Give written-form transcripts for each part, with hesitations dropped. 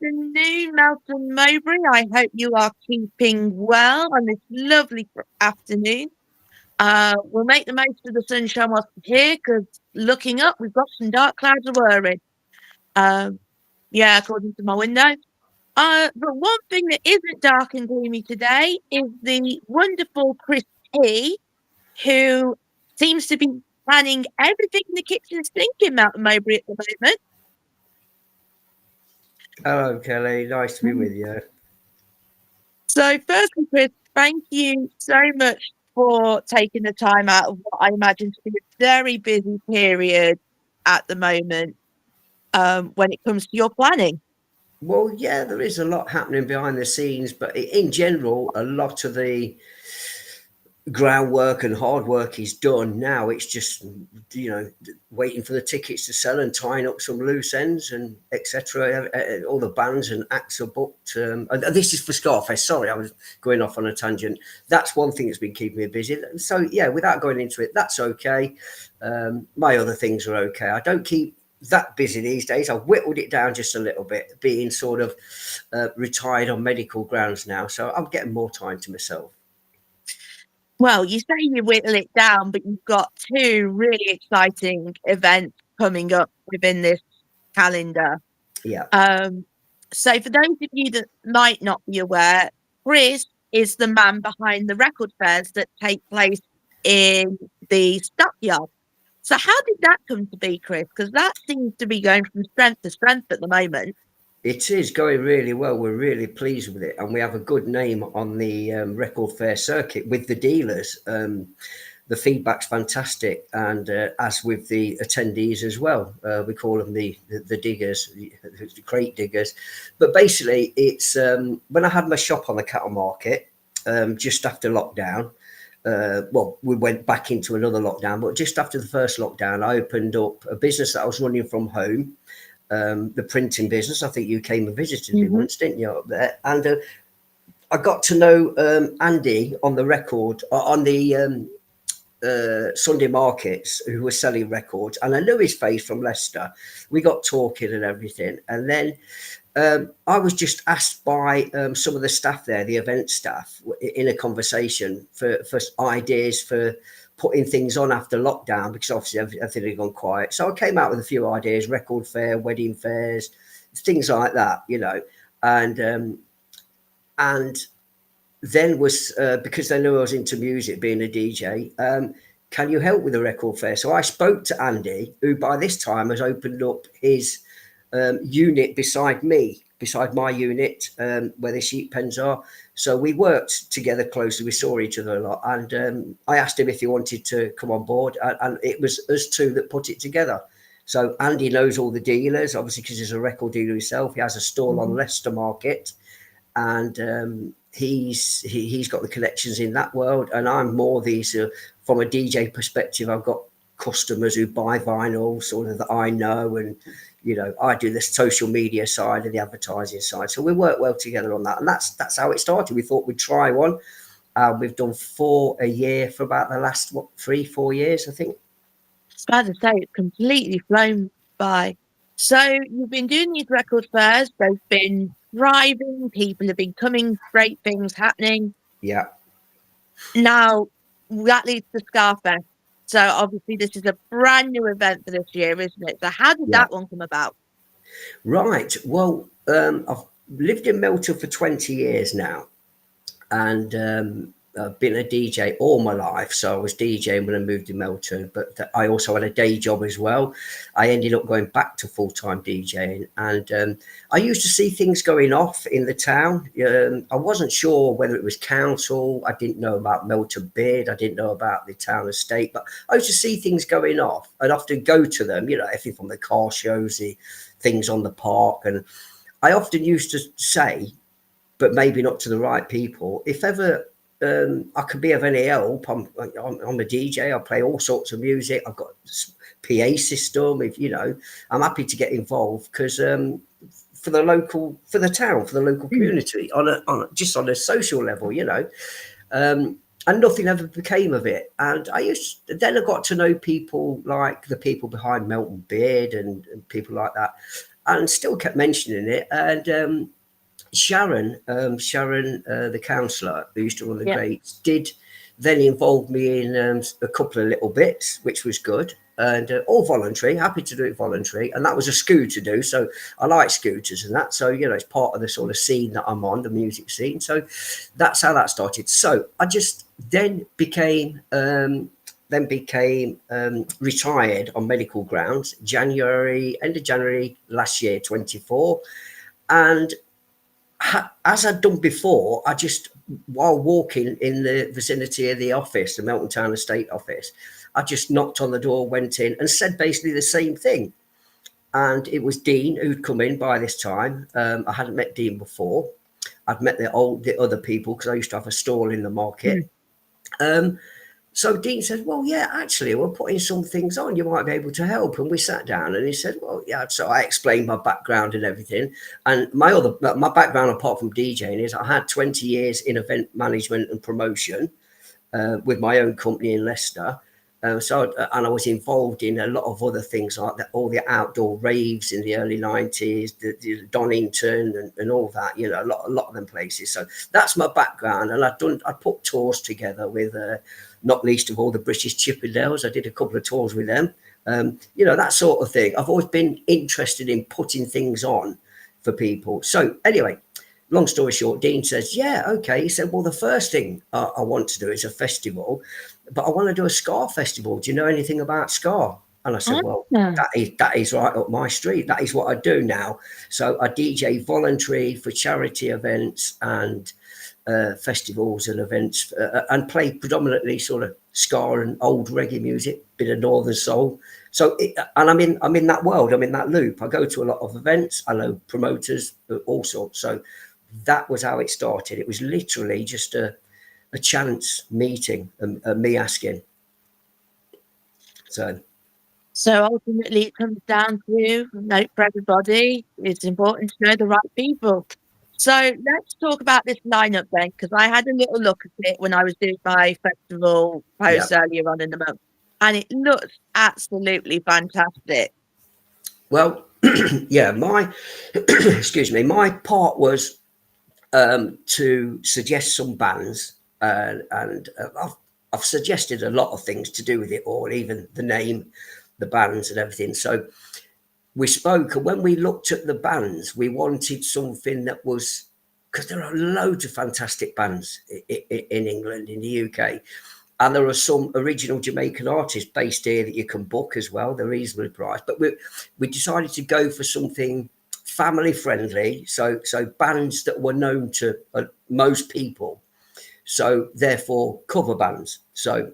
afternoon, Malcolm Mowbray. I hope you are keeping well on this lovely afternoon. We'll make the most of the sunshine whilst we're here because looking up, we've got some dark clouds of worry. Um, yeah, according to my window. But one thing that isn't dark and gloomy today is the wonderful Chris P, who seems to be planning everything in the kitchen sink in Mountain Mowbray at the moment. Hello, Kelly. Nice to be with you. So, firstly, Chris, thank you so much for taking the time out of what I imagine to be a very busy period at the moment when it comes to your planning. Well, yeah, there is a lot happening behind the scenes, but in general, a lot of the groundwork and hard work is done. Now it's just, waiting for the tickets to sell and tying up some loose ends and etc. All the bands and acts are booked. And this is for Scarfest. Sorry, I was going off on a tangent. That's one thing that's been keeping me busy. So yeah, without going into it, that's okay. My other things are okay. I don't keep that busy these days. I've whittled it down just a little bit, being sort of retired on medical grounds now. So I'm getting more time to myself. Well, you say you whittle it down, but you've got two really exciting events coming up within this calendar. Yeah. So, for those of you that might not be aware, Chris is the man behind the record fairs that take place in the stockyard. So, how did that come to be, Chris? Because that seems to be going from strength to strength at the moment. It is going really well. We're really pleased with it, and we have a good name on the record fair circuit with the dealers. The feedback's fantastic, and as with the attendees as well. We call them the diggers, the crate diggers. But basically, it's when I had my shop on the cattle market just after lockdown. Well, we went back into another lockdown, but just after the first lockdown, I opened up a business that I was running from home. The printing business. I think you came and visited me once, didn't you, up there? And I got to know Andy on the record, on the Sunday markets, who were selling records. And I knew his face from Leicester. We got talking and everything. And then I was just asked by some of the staff there, the event staff, in a conversation for ideas for putting things on after lockdown, because obviously everything had gone quiet. So I came out with a few ideas: record fair, wedding fairs, things like that, and then was because they knew I was into music, being a DJ. Can you help with the record fair? So I spoke to Andy, who by this time has opened up his unit beside my unit, where the sheep pens are. So we worked together closely. We saw each other a lot, and I asked him if he wanted to come on board, and it was us two that put it together. So Andy knows all the dealers, obviously, because he's a record dealer himself. He has a stall on Leicester Market, and he's got the connections in that world. And I'm more these from a DJ perspective. I've got customers who buy vinyl, sort of, that I know, and I do the social media side and the advertising side. So we work well together on that. And that's how it started. We thought we'd try one. We've done 4 a year for about the last, 3-4 years, I think. It's bad to say, it's completely flown by. So you've been doing these record fairs, they've been thriving, people have been coming, great things happening. Yeah. Now, that leads to Scarfest. So obviously this is a brand new event for this year, isn't it? So how did that one come about? Right. Well, I've lived in Melton for 20 years now, and I've been a DJ all my life. So I was DJing when I moved to Melton, but I also had a day job as well. I ended up going back to full-time DJing, and I used to see things going off in the town. I wasn't sure whether it was council. I didn't know about Melton Bid. I didn't know about the town estate, but I used to see things going off. I'd often go to them, everything from the car shows, the things on the park. And I often used to say, but maybe not to the right people, if ever I could be of any help, I'm a DJ. I play all sorts of music. I've got PA system. I'm happy to get involved, because for the town, for the local community, just on a social level, and nothing ever became of it. And then I got to know people like the people behind Melton Beard and people like that. and still kept mentioning it. And Sharon, the counsellor who used to run the Yeah. Greats, did then involve me in a couple of little bits, which was good. And all voluntary, happy to do it voluntary. And that was a scooter do. So I like scooters and that. So, it's part of the sort of scene that I'm on, the music scene. So that's how that started. So I just then became retired on medical grounds, end of January last year, 24. And as I'd done before, I just, while walking in the vicinity of the office, the Melton Town Estate office, I just knocked on the door, went in, and said basically the same thing. And it was Dean who'd come in by this time. I hadn't met Dean before. I'd met the other people because I used to have a stall in the Mm. market. Um, so Dean said, "Well, yeah, actually, we're putting some things on. You might be able to help." And we sat down, and he said, "Well, yeah." So I explained my background and everything. And my background, apart from DJing, is I had 20 years in event management and promotion with my own company in Leicester. And I was involved in a lot of other things like that, all the outdoor raves in the early 90s, the Donington and all that, a lot of them places. So that's my background. And I put tours together with, not least of all, the British Chippendales. I did a couple of tours with them, that sort of thing. I've always been interested in putting things on for people. So anyway, long story short, Dean says, "Yeah, okay." He said, "Well, the first thing I want to do is a festival, but I want to do a ska festival. Do you know anything about ska?" And I said, "Well, Ah. that is right up my street. That is what I do now." So I DJ voluntary for charity events and festivals and events, and play predominantly sort of ska and old reggae music, bit of northern soul. And I'm in that world. I'm in that loop. I go to a lot of events. I know promoters, all sorts. So that was how it started. It was literally just a chance meeting and me asking. So So ultimately, it comes down to, note for everybody, it's important to know the right people. So let's talk about this lineup then, because I had a little look at it when I was doing my festival yeah, post earlier on in the month, and it looks absolutely fantastic. well, yeah, my excuse me, my part was to suggest some bands, and I've suggested a lot of things to do with it all, even the name, the bands, and everything. So we spoke, and when we looked at the bands, we wanted something that was, because there are loads of fantastic bands in England, in the UK, and there are some original Jamaican artists based here that you can book as well. They're reasonably priced, but we decided to go for something family friendly, so bands that were known to most people, so therefore cover bands. So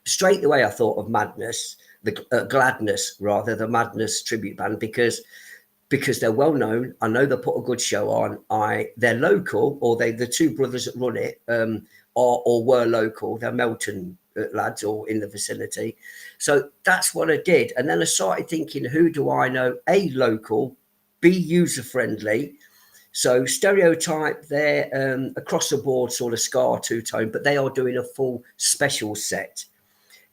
straight away I thought of Madness, the Gladness rather, the Madness tribute band, because they're well known. I know they put a good show on. They're local, or the two brothers that run it are or were local. They're Melton lads or in the vicinity. So that's what I did. And then I started thinking, who do I know? A, local, B, user friendly. So Stereotype, they're across the board sort of ska two tone, but they are doing a full special set.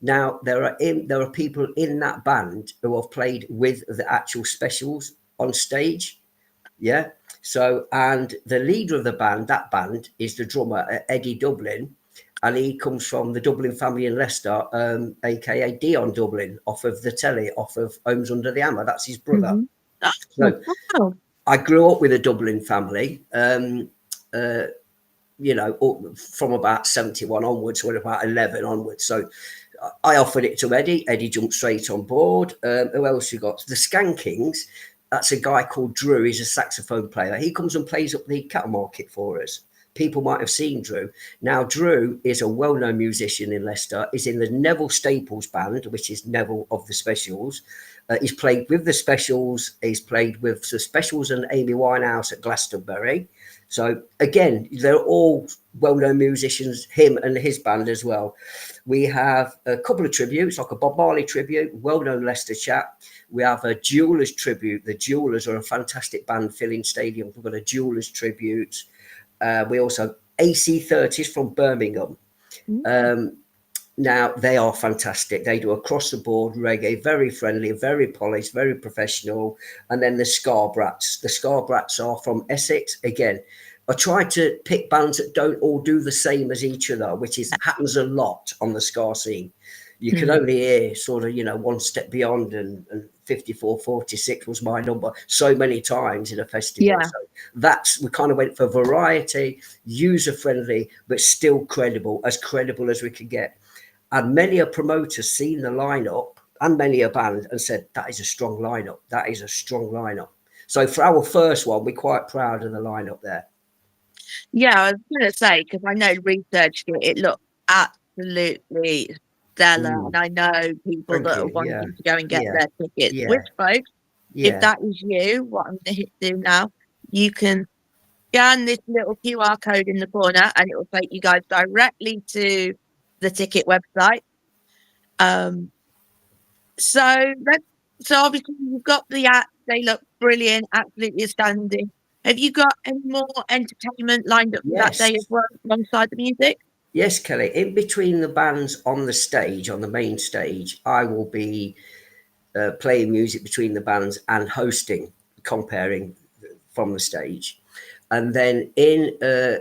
Now there are people in that band who have played with the actual specials on stage. Yeah. So, and the leader of that band is the drummer, Eddie Dublin, and he comes from the Dublin family in Leicester, aka Dion Dublin, off of the telly, off of Homes Under the Hammer. That's his brother. Mm-hmm. Oh, So wow. I grew up with a Dublin family. Uh, from about 71 onwards, or about 11 onwards. So I offered it to Eddie. Eddie jumped straight on board. Who else you got? The Skankings. That's a guy called Drew. He's a saxophone player. He comes and plays up the cattle market for us. People might have seen Drew. Now, Drew is a well-known musician in Leicester. He's in the Neville Staples band, which is Neville of the Specials. He's played with the Specials. He's played with the Specials and Amy Winehouse at Glastonbury. So again, they're all well-known musicians, him and his band as well. We have a couple of tributes, like a Bob Marley tribute, well-known Leicester chap. We have a Jewelers tribute. The Jewelers are a fantastic band filling stadiums. We've got a Jewelers tribute. We also AC30s from Birmingham. Mm. Um, Now they are fantastic. They do across the board reggae, very friendly, very polished, very professional. And then the Scar Brats. The Scar Brats are from Essex. Again, I try to pick bands that don't all do the same as each other, which is happens a lot on the Scar scene. You can Mm. only hear sort of, One Step Beyond and 54, 46 was my number so many times in a festival. Yeah, So we kind of went for variety, user friendly, but still credible as we could get. And many a promoter seen the lineup and many a band and said, that is a strong lineup. That is a strong lineup. So for our first one, we're quite proud of the lineup there. yeah. I was gonna say because I know researched it. It looked absolutely stellar, and Mm, I know people thank that are you. Yeah. wanting to go and get Yeah. their tickets. Yeah. Which, folks, if Yeah. that is you, what I'm gonna hit do now, you can scan this little QR code in the corner, and it will take you guys directly to the ticket website. Um, so let's. So obviously you've got the acts. They look brilliant, absolutely astounding. Have you got any more entertainment lined up for that day as Yes. well, alongside the music? Yes, Kelly. In between the bands on the stage, on the main stage, I will be playing music between the bands and hosting, comparing from the stage. And then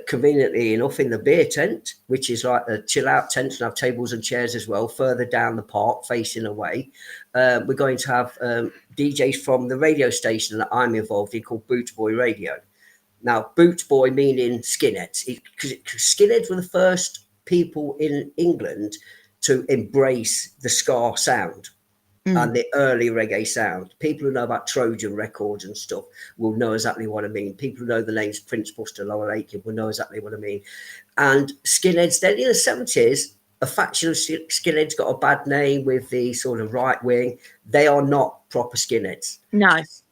conveniently enough, in the beer tent, which is like a chill out tent and have tables and chairs as well, further down the park facing away, we're going to have DJs from the radio station that I'm involved in called Boot Boy Radio. Now, Boot Boy meaning skinheads, because skinheads were the first people in England to embrace the ska sound Mm. and the early reggae sound. People who know about Trojan records and stuff will know exactly what I mean. People who know the names Prince Buster, Lower Aiken will know exactly what I mean. And skinheads, then in the 70s, a faction of skinheads got a bad name with the sort of right wing. They are not proper skinheads. No.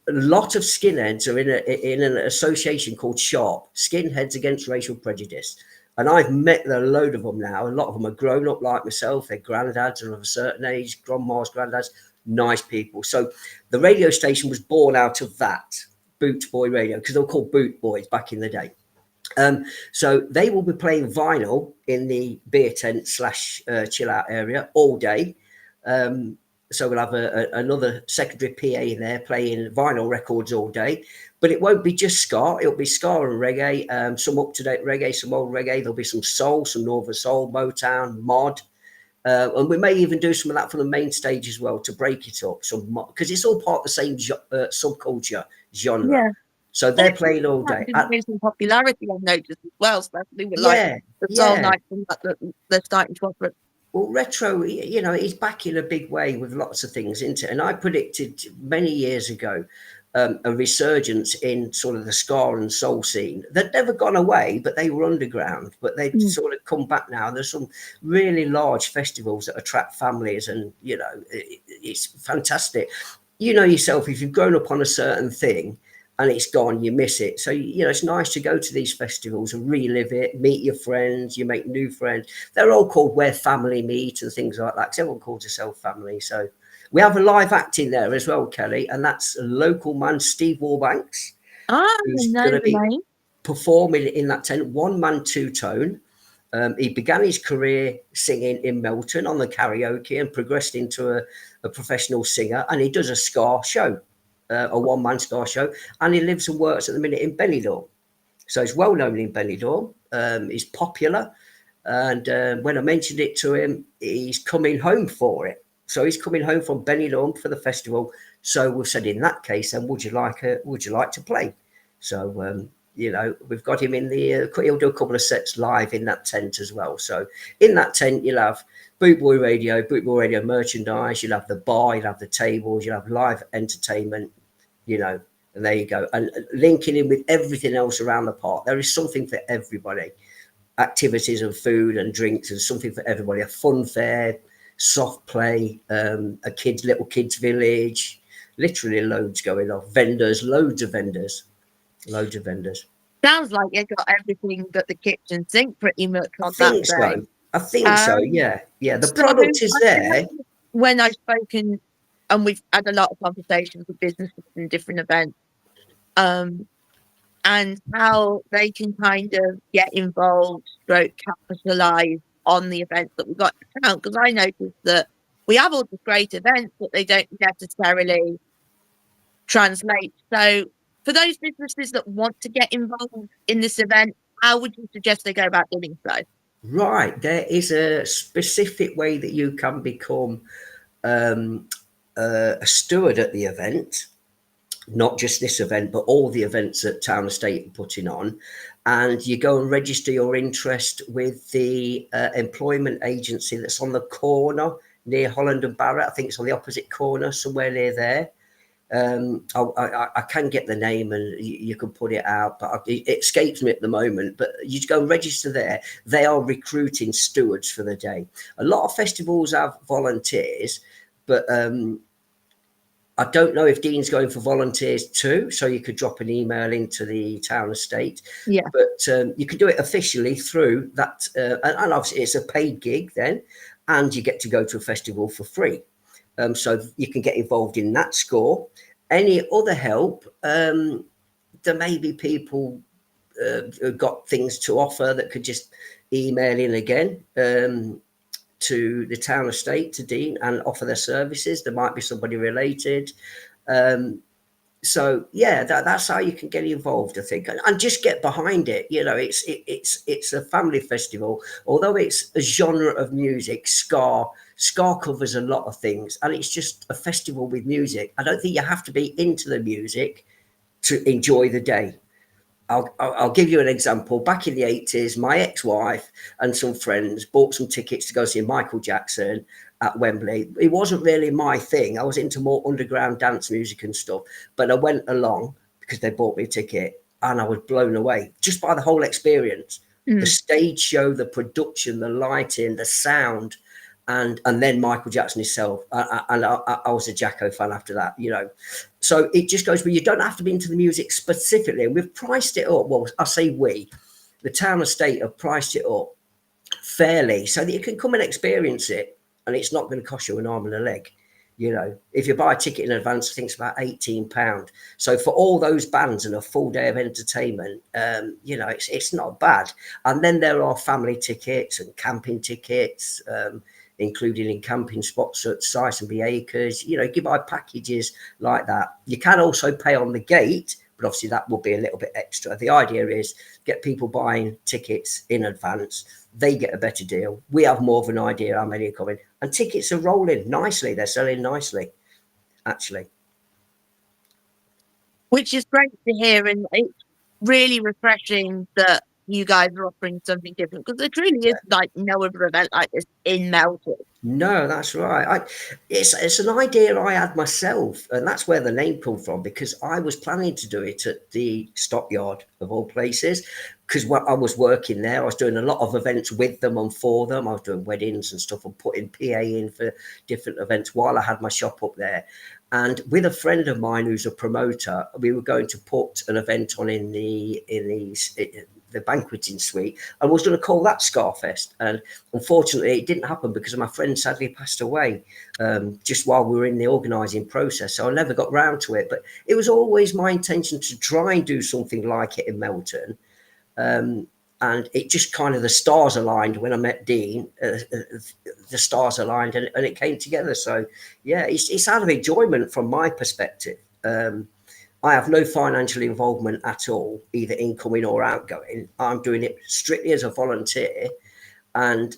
A lot of skinheads are in an association called SHARP, Skinheads Against Racial Prejudice. And I've met a load of them now. A lot of them are grown up like myself. Their granddads are of a certain age, grandmas, granddads, nice people. So the radio station was born out of that, Boot Boy Radio, because they were called Boot Boys back in the day. So they will be playing vinyl in the beer tent slash chill out area all day. Um, so we'll have another secondary PA in there playing vinyl records all day. But it won't be just ska. It'll be ska and reggae, some up to date reggae, some old reggae. There'll be some soul, some northern soul, Motown, mod. And we may even do some of that for the main stage as well to break it up. Because it's all part of the same subculture genre. Yeah. So Well, they're playing all it's day. been gaining popularity, I've noticed as well, especially with like Yeah, the soul yeah. nights and that they're starting to offer. Well, retro, is back in a big way with lots of things, isn't it? And I predicted many years ago a resurgence in sort of the ska and soul scene. They'd never gone away, but they were underground. But they'd Mm. sort of come back now. There's some really large festivals that attract families, and it's fantastic. You know yourself, if you've grown up on a certain thing and it's gone, you miss it. So it's nice to go to these festivals and relive it, meet your friends, you make new friends. They're all called Where Family Meet and things like that, because everyone calls itself family. So we have a live act in there as well, Kelly, and that's a local man, Steve Warbanks, Ah, I who's know going to the be name. performing in that tent, one man, two tone. He began his career singing in Melton on the karaoke and progressed into a professional singer, and he does a ska show, a one man ska show, and he lives and works at the minute in Benidorm. So he's well known in Benidorm. He's popular. And when I mentioned it to him, he's coming home for it. So he's coming home from Benidorm for the festival. So we've said, in that case, then would you like to play? So we've got him in the. He'll do a couple of sets live in that tent as well. So in that tent, you'll have Boot Boy Radio merchandise. You'll have the bar. You'll have the tables. You'll have live entertainment. And there you go. And linking in with everything else around the park, there is something for everybody. Activities and food and drinks and something for everybody. A fun fair, soft play, little kids village, literally loads going on. Vendors, loads of vendors. Sounds like you got everything but the kitchen sink pretty much I on that think day. so. I think so. Um, Yeah, yeah. The so product is I there. remember when I've spoken and we've had a lot of conversations with businesses and different events, um, and how they can kind of get involved, stroke capitalize. on the events that we've got in town, because I noticed that we have all these great events, but they don't necessarily translate. So for those businesses that want to get involved in this event, how would you suggest they go about doing so? Right, there is a specific way that you can become um, a steward at the event, not just this event, but all the events that Town Estate are putting on. And you go and register your interest with the employment agency that's on the corner near Holland and Barrett. I think it's on the opposite corner, somewhere near there. I can get the name and you can put it out, but it escapes me at the moment. But you go and register there. They are recruiting stewards for the day. A lot of festivals have volunteers, but I don't know if Dean's going for volunteers too, so you could drop an email into the Town Estate. Yeah. But you can do it officially through that, and obviously it's a paid gig then, and you get to go to a festival for free. So you can get involved in that score. Any other help? There may be people who've got things to offer that could just email in again. To the Town Estate, to Dean, and offer their services. There might be somebody related. Um, so yeah, that's how you can get involved, I think, and just get behind it. You know, it's a family festival. Although it's a genre of music, ska covers a lot of things, and it's just a festival with music. I don't think you have to be into the music to enjoy the day. I'll give you an example. Back in the 80s, my ex-wife and some friends bought some tickets to go see Michael Jackson at Wembley. It wasn't really my thing. I was into more underground dance music and stuff, but I went along because they bought me a ticket and I was blown away just by the whole experience. The Mm. stage show, the production, the lighting, the sound, and then Michael Jackson himself. And I was a Jacko fan after that, you know. So it just goes, but you don't have to be into the music specifically. And we've priced it up. Well, I say we, the Town Estate have priced it up fairly so that you can come and experience it, and it's not going to cost you an arm and a leg. You know, if you buy a ticket in advance, I think it's about £18. So for all those bands and a full day of entertainment, you know, it's not bad. And then there are family tickets and camping tickets, including in camping spots at Syson Acres. You know, you buy packages like that. You can also pay on the gate, but obviously that will be a little bit extra. The idea is get people buying tickets in advance. They get a better deal. We have more of an idea how many are coming, and tickets are rolling nicely. They're selling nicely, actually. Which is great to hear, and it's really refreshing that you guys are offering something different, because there truly is like no other event like this in Melton. No, that's right. It's an idea I had myself, and that's where the name come from. Because I was planning to do it at the stockyard of all places. Because when I was working there, I was doing a lot of events with them and for them. I was doing weddings and stuff, and putting PA in for different events while I had my shop up there. And with a friend of mine who's a promoter, we were going to put an event on in the banqueting suite, and was going to call that Scarfest. And unfortunately, it didn't happen because my friend sadly passed away just while we were in the organising process. So I never got round to it. But it was always my intention to try and do something like it in Melton. And it just kind of, the stars aligned when I met Dean. The stars aligned, and it came together. So yeah, it's out of enjoyment from my perspective. I have no financial involvement at all, either incoming or outgoing. I'm doing it strictly as a volunteer, and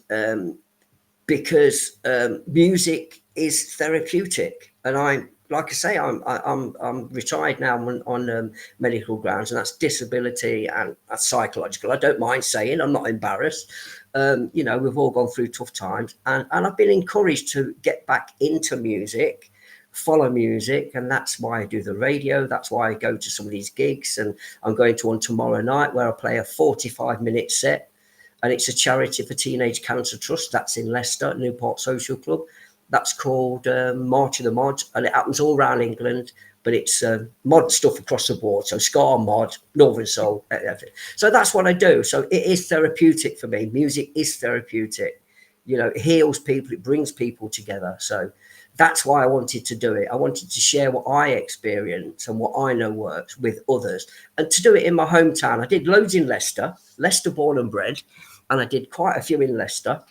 because music is therapeutic, and I'm, like I say, I'm retired now on medical grounds, and that's disability and that's psychological. I don't mind saying, I'm not embarrassed. You know, we've all gone through tough times, and I've been encouraged to get back into music, follow music, and that's why I do the radio. That's why I go to some of these gigs, and I'm going to one tomorrow night where I play a 45-minute set, and it's a charity for Teenage Cancer Trust. That's in Leicester, Newport Social Club. That's called March of the Mods, and it happens all around England. But it's mod stuff across the board, so ska, mod, Northern Soul, everything. So that's what I do. So it is therapeutic for me. Music is therapeutic. You know, it heals people, it brings people together. So that's why I wanted to do it. I wanted to share what I experience and what I know works with others, and to do it in my hometown. I did loads in Leicester born and bred, and I did quite a few in Leicester.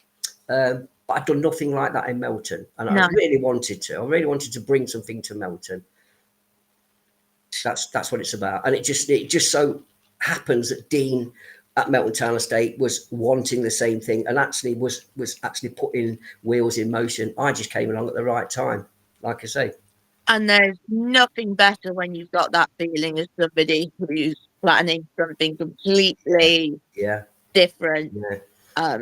But I've done nothing like that in Melton, and I No. really wanted to. I really wanted to bring something to Melton. That's what it's about, and it just so happens that Dean at Melton Town Estate was wanting the same thing, and actually was actually putting wheels in motion. I just came along at the right time, like I say. And there's nothing better when you've got that feeling as somebody who's planning something completely Yeah, different. yeah.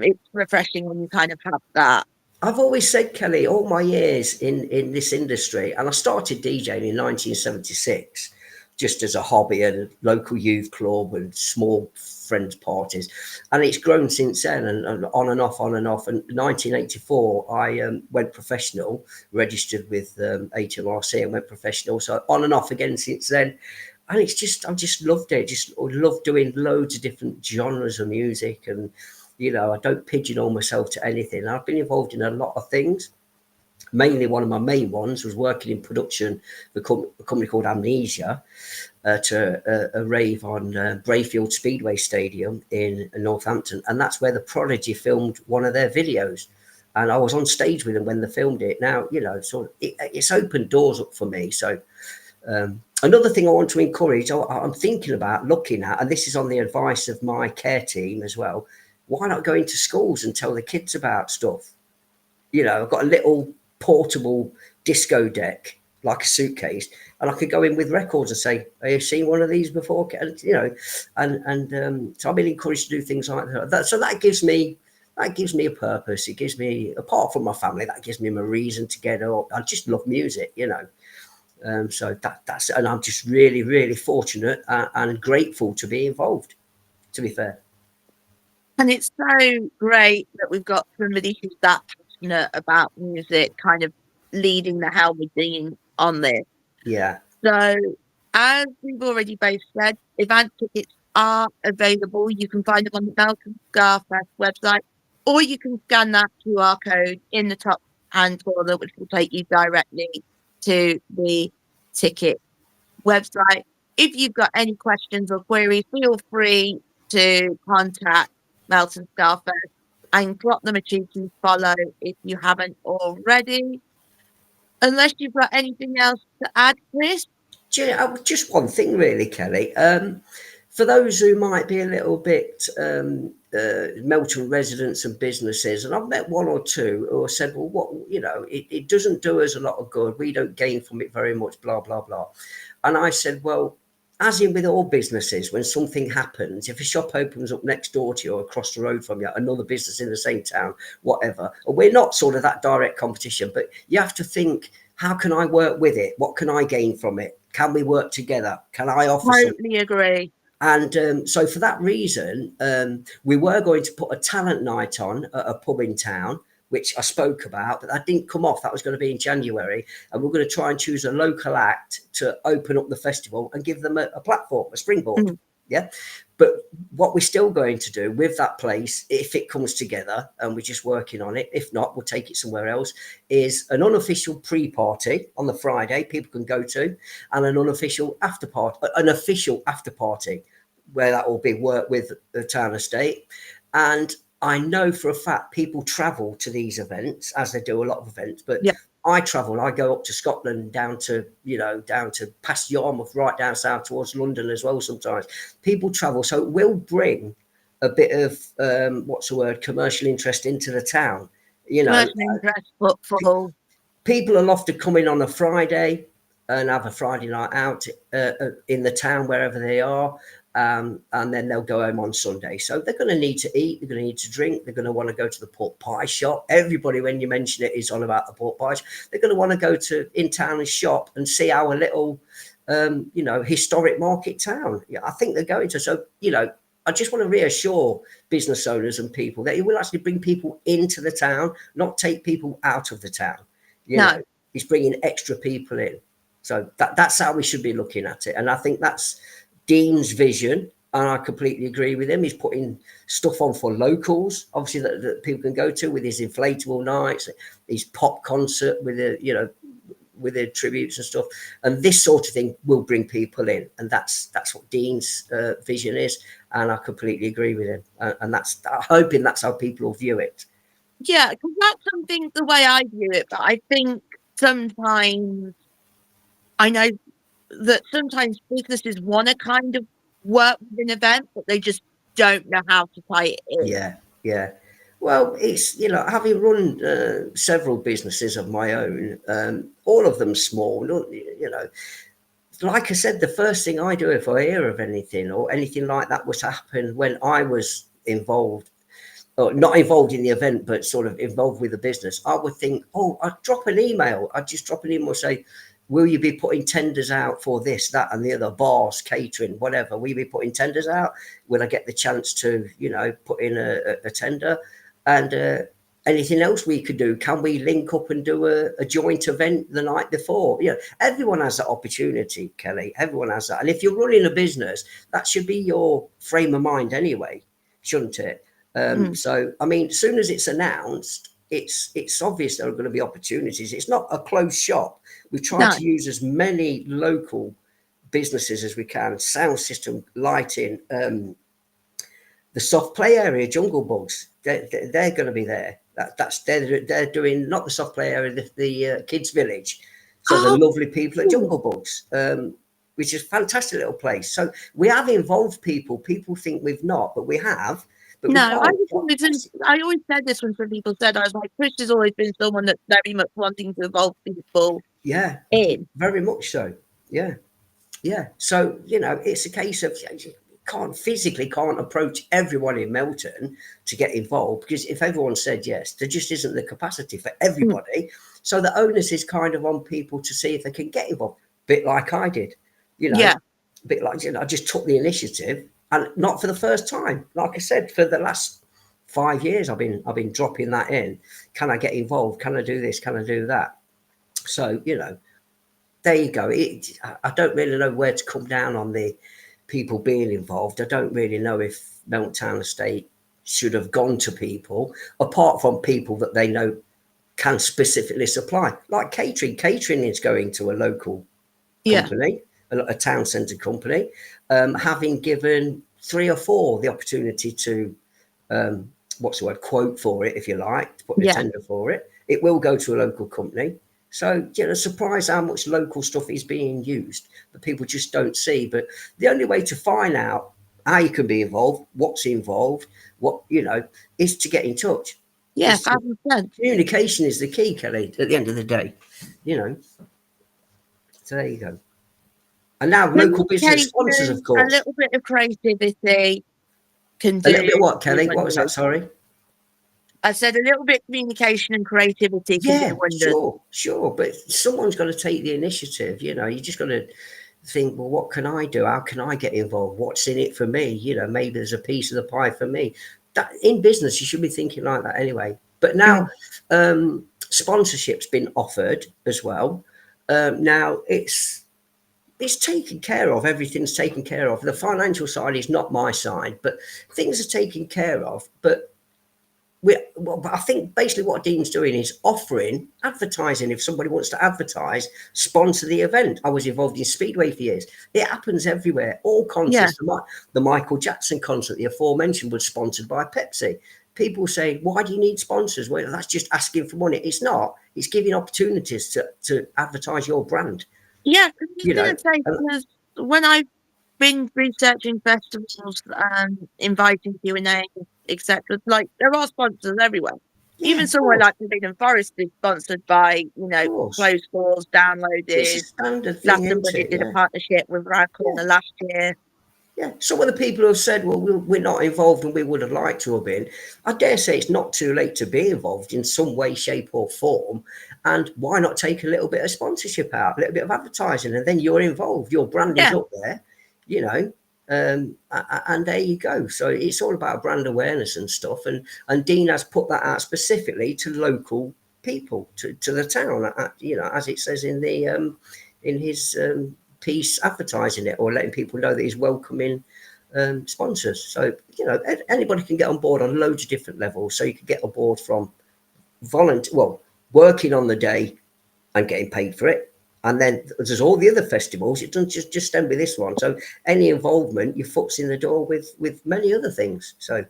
It's refreshing when you kind of have that. I've always said, Kelly, all my years in this industry, and I started DJing in 1976, just as a hobby at a local youth club and small friends parties, and it's grown since then, and on and off, on and off. And 1984, I went professional, registered with HMRC, and went professional. So on and off again since then, and it's just I just loved it. Just loved doing loads of different genres of music, and I don't pigeonhole myself to anything. I've been involved in a lot of things. Mainly, one of my main ones was working in production for a company called Amnesia at a rave on Brayfield Speedway Stadium in Northampton, and that's where the Prodigy filmed one of their videos. And I was on stage with them when they filmed it. Now, it's opened doors up for me. So another thing I want to encourage, I'm thinking about looking at, and this is on the advice of my care team as well, why not go into schools and tell the kids about stuff? I've got a little portable disco deck, like a suitcase, and I could go in with records and say, "Have you seen one of these before?" And so I've been encouraged to do things like that. So that gives me a purpose. It gives me, apart from my family, that gives me a reason to get up. I just love music. So that's, and I'm just really, really fortunate and grateful to be involved. To be fair, And it's so great that we've got somebody who's that passionate about music, kind of leading the helmet team on this. yeah. So, as we've already both said, event tickets are available. You can find them on the Malcolm Scarfest website, or you can scan that QR code in the top hand corner, which will take you directly to the ticket website. If you've got any questions or queries, feel free to contact Melton Scarfest and drop them a cheeky follow if you haven't already. Unless you've got anything else to add, Chris. Just one thing, really, Kelly. For those who might be a little bit Melton residents and businesses, and I've met one or two who have said, "Well, it doesn't do us a lot of good. We don't gain from it very much." Blah blah blah. And I said, "Well, as in with all businesses, when something happens, if a shop opens up next door to you or across the road from you, another business in the same town, whatever, and we're not sort of that direct competition, but you have to think." How can I work with it? What can I gain from it? Can we work together? Can I offer some? Totally agree. And so, for that reason, we were going to put a talent night on at a pub in town, which I spoke about, but that didn't come off. That was going to be in January. And we're going to try and choose a local act to open up the festival and give them a platform, a springboard. Mm. Yeah. But what we're still going to do with that place, if it comes together and we're just working on it, if not, we'll take it somewhere else, is an unofficial pre-party on the Friday people can go to, and an unofficial after party, an official after party, where that will be work with the town estate. And I know for a fact people travel to these events, as they do a lot of events, but Yeah. I travel. I go up to Scotland, down to past Yarmouth, right down south towards London as well. Sometimes people travel, so it will bring a bit of what's the word, commercial interest into the town. You know, Commercial interest footfall. people will often come in on a Friday and have a Friday night out in the town wherever they are, and then they'll go home on Sunday. So they're going to need to eat, they're going to need to drink, they're going to want to go to the pork pie shop. Everybody, when you mention it, is on about the pork pies. They're going to want to go to in town and shop and see our little, historic market town. Yeah, I think they're going to. So I just want to reassure business owners and people that it will actually bring people into the town, not take people out of the town. No, It's bringing extra people in. So that's how we should be looking at it. And I think that's Dean's vision. And I completely agree with him. He's putting stuff on for locals, obviously, that people can go to, with his inflatable nights, his pop concert with the tributes and stuff. And this sort of thing will bring people in. And that's what Dean's vision is. And I completely agree with him. And I'm hoping that's how people will view it. Yeah, because that's something the way I view it, but I think sometimes I know that sometimes businesses wanna kind of work with an event, but they just don't know how to tie it in. Yeah, yeah. Well, it's, having run several businesses of my own, all of them small, like I said, the first thing I do if I hear of anything or anything like that was to happen when I was involved, or not involved in the event, but sort of involved with the business, I would think, oh, I'd drop an email. I'd just drop an email, say, will you be putting tenders out for this, that, and the other, bars, catering, whatever? Will you be putting tenders out? Will I get the chance to, put in a tender? And anything else we could do? Can we link up and do a joint event the night before? Everyone has that opportunity, Kelly. Everyone has that. And if you're running a business, that should be your frame of mind anyway, shouldn't it? Mm, So, I mean, as soon as it's announced, it's obvious there are going to be opportunities. It's not a closed shop. We try no. to use as many local businesses as we can. Sound system, lighting, the soft play area, Jungle Bugs. They're going to be there. They're doing not the soft play area, the kids village. So the Oh, lovely people at cool. Jungle Bugs. Which is a fantastic little place. So we have involved people. People think we've not, but we have. But we No, I can't. just wanted to I always said this when some people said, I was like, Chris has always been someone that's very much wanting to involve people Yeah, in. very much so. Yeah, yeah. So it's a case of you can't approach everyone in Melton to get involved, because if everyone said yes, there just isn't the capacity for Mm, everybody. So the onus is kind of on people to see if they can get involved. Bit like I did, you know, yeah, bit like I just took the initiative, and not for the first time. Like I said, for the last 5 years, I've been dropping that in. Can I get involved? Can I do this? Can I do that? So there you go. I don't really know where to come down on the people being involved. I don't really know if Meltdown Estate should have gone to people, apart from people that they know can specifically supply, like catering. Catering is going to a local yeah, company, a town centre company, having given three or four the opportunity to, um, what's the word, quote for it, if you like, to put in a yeah, tender for it. It will go to a local company. So, surprised how much local stuff is being used that people just don't see. But the only way to find out how you can be involved, what's involved, is to get in touch. yeah, Is to, 1,000%. communication is the key, Kelly, at the end of the day. You know, so there you go. And now local business sponsors, of Communication, a course. little bit of creativity can A little do bit of what, Kelly? What was that? wonders. Sorry. I said a little bit of communication and creativity can do Yeah, wonders. sure, sure. But someone's got to take the initiative. You just got to think, well, what can I do? How can I get involved? What's in it for me? Maybe there's a piece of the pie for me. That in business, you should be thinking like that anyway. But now, Mm, sponsorship's been offered as well. Now it's taken care of. Everything's taken care of. The financial side is not my side, but things are taken care of. But I think basically what Dean's doing is offering advertising. If somebody wants to advertise, sponsor the event. I was involved in Speedway for years. It happens everywhere. All yeah, concerts, the Michael Jackson concert, the aforementioned, was sponsored by Pepsi. People say, why do you need sponsors? Well, that's just asking for money. It's not. It's giving opportunities to advertise your brand. yeah, 'cause I was You know, gonna say, and because when I've been researching festivals and inviting Q&A, et cetera, like, there are sponsors everywhere. yeah, Even of somewhere course, like Forbidden Forest is sponsored by, of course. closed doors, It's a downloaded. standard thing, isn't Glastonbury it? did a Yeah. partnership with Rag Yeah. Corner last year. Yeah, some of the people who have said, well, we're not involved and we would have liked to have been, I dare say it's not too late to be involved in some way, shape, or form. And why not take a little bit of sponsorship out, a little bit of advertising, and then you're involved, your brand is Yeah, up there, you know, and there you go. So it's all about brand awareness and stuff. And Dean has put that out specifically to local people, to the town, as it says in his piece advertising it, or letting people know that he's welcoming sponsors. So anybody can get on board on loads of different levels. So you can get on board from working on the day and getting paid for it. And then there's all the other festivals. It doesn't just end with this one. So any involvement, your foot's in the door with many other things. So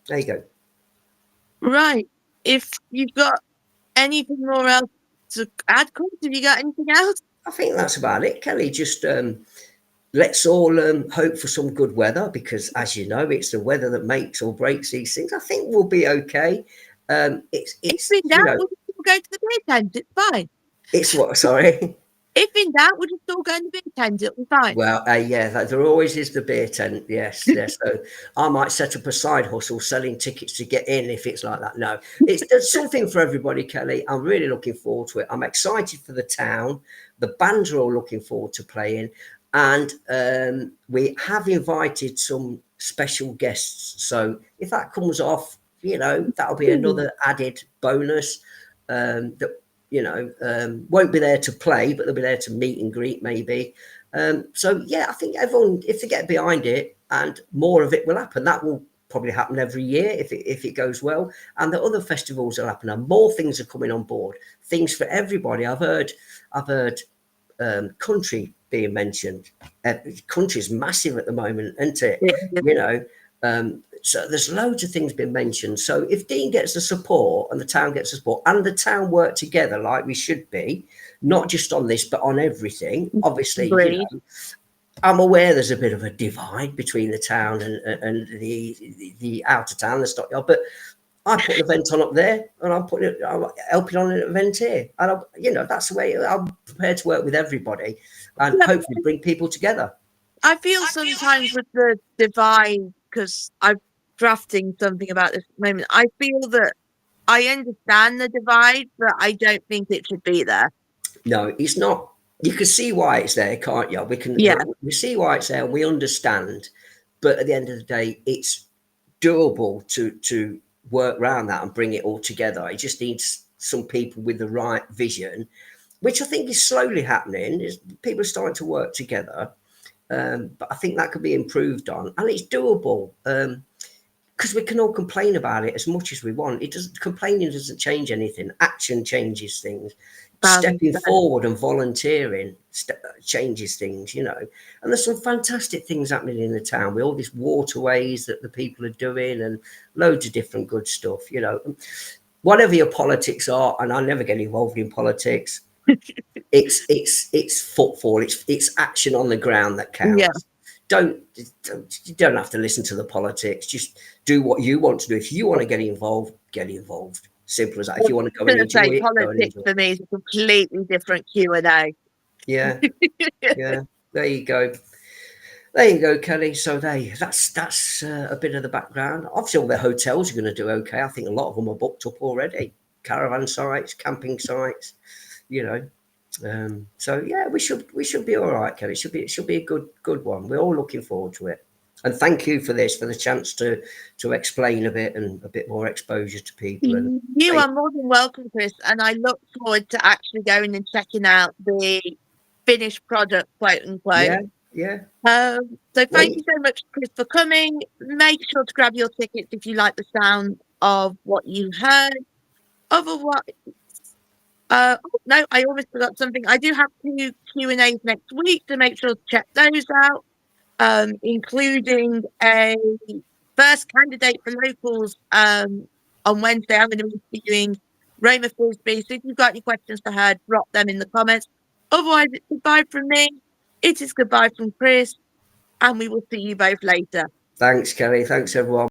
there you go. Right. If you've got anything more else to add, Chris, have you got anything else? I think that's about it, Kelly. Just let's all hope for some good weather because, as you know, it's the weather that makes or breaks these things. I think we'll be okay. If It's in doubt, we'll just all go to the beer tent. It's fine. it's what? Sorry. If in doubt, we'll just all go in the beer tent. It'll be fine. Well, yeah, there always is the beer tent. Yes, yes. So I might set up a side hustle selling tickets to get in if it's like that. No, there's something for everybody, Kelly. I'm really looking forward to it. I'm excited for the town. The bands are all looking forward to playing, and we have invited some special guests. So if that comes off, that'll be Hmm. another added bonus. That won't be there to play, but they'll be there to meet and greet maybe. So yeah, I think everyone, if they get behind it, and more of it will happen. That will probably happen every year if it goes well. And the other festivals will happen, and more things are coming on board. Things for everybody. I've heard country being mentioned. Country's massive at the moment, isn't it? Yeah. You know, so there's loads of things being mentioned. So if Dean gets the support and the town gets the support and the town work together like we should be, not just on this but on everything. Obviously, Agreed. I'm aware there's a bit of a divide between the town and the outer town, the stockyard, but I put an event on up there, and I'm helping on an event here, and that's the way I'm prepared to work with everybody, and Yeah, hopefully bring people together. I feel sometimes with the divide, because I'm drafting something about this at the moment, I feel that I understand the divide, but I don't think it should be there. No, it's not. You can see why it's there, can't you? We can Yeah, we see why it's there, and we understand, but at the end of the day, it's doable to work around that and bring it all together. It just needs some people with the right vision, which I think is slowly happening. Is people are starting to work together, but I think that could be improved on, and it's doable. Because we can all complain about it as much as we want. It doesn't complaining doesn't change anything. Action changes things. Stepping 1,000%. forward and volunteering changes things, And there's some fantastic things happening in the town with all these waterways that the people are doing and loads of different good stuff. Whatever your politics are, and I never get involved in politics, it's football. It's action on the ground that Yeah. counts. Don't you don't have to listen to the politics. Just do what you want to do. If you want to get involved, get involved. Simple as that. I If was you want to go and gonna enjoy say it, go and politics enjoy it. for me is a completely different Q&A. Yeah, yeah. There you go. There you go, Kelly. So that's a bit of the background. Obviously, all the hotels are going to do okay. I think a lot of them are booked up already. Caravan sites, camping sites. You know, so yeah, we should be all right, Kelly. It should be a good one. We're all looking forward to it. And thank you for this, for the chance to explain a bit and a bit more exposure to people. And You say, are more than welcome, Chris, and I look forward to actually going and checking out the finished product, quote unquote. yeah, yeah. So thank Wait, you so much, Chris, for coming. Make sure to grab your tickets if you like the sound of what you heard. Otherwise, oh, no, I almost forgot something. I do have two Q&As next week, so make sure to check those out, including a first candidate for locals on Wednesday. I'm going to be interviewing Roma Frisbee. So if you've got any questions for her, drop them in the comments. Otherwise, it's goodbye from me. It is goodbye from Chris, and we will see you both later. thanks, Kelly. Thanks, everyone.